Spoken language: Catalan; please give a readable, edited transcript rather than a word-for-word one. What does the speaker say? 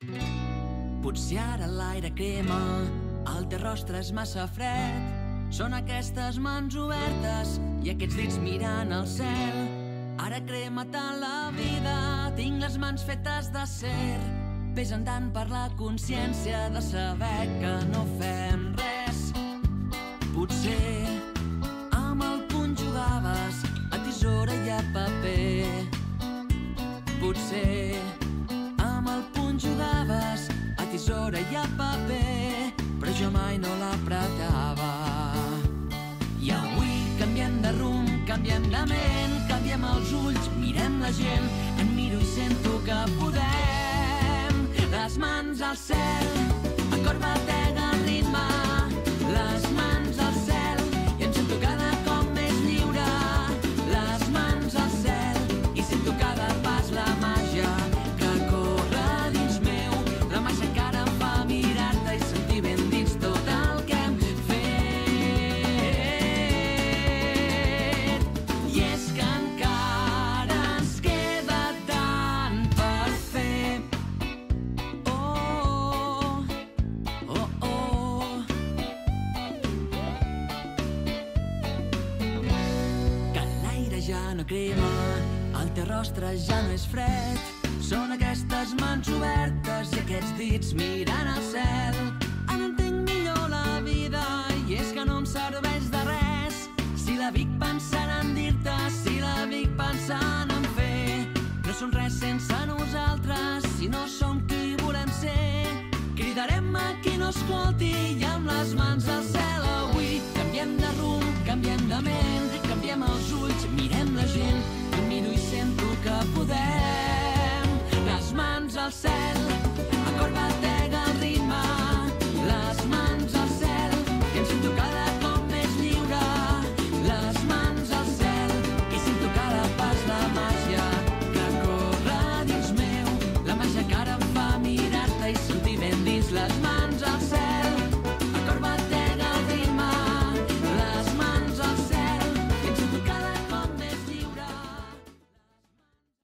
Potser ara l'aire crema, el teu rostre és massa fred. Són aquestes mans obertes i aquests dits mirant al cel. Ara crema tant la vida, tinc les mans fetes d'acer. Pesen tant per la consciència de saber que no fem res. Potser amb el puny jugaves a tisora i a paper. Potser amb el puny jugaves a tisora i a paper, però jo mai no l'apretava. I avui canviem de rumb, canviem de ment, canviem els ulls, mirem la gent, em miro i sento que podem. Les mans al cel, el cor batega el ritme, les mans al cel, i em sento cada cop més lliure. Les mans al cel, i sento cada pas la màgia que corre dins meu. La màgia encara em fa mirar-te i sentir ben dins tot el que hem fet. I és que encara ens queda tant per fer. Oh, oh, oh. Que l'aire ja no crema, el teu rostre ja no és fred. Són aquestes mans obertes i aquests dits mirant al cel. Ara entenc millor la vida i és que no em serveix de res si la vic pensant en dir-te, si la vic pensant en fer. No som res sense nosaltres si no som qui volem ser. Cridarem a qui no escolti i amb les mans al cel. Avui canviem de rumb, canviem de ment, canviem els ulls, mirem la gent, em miro i sento que podem. Les mans al cel,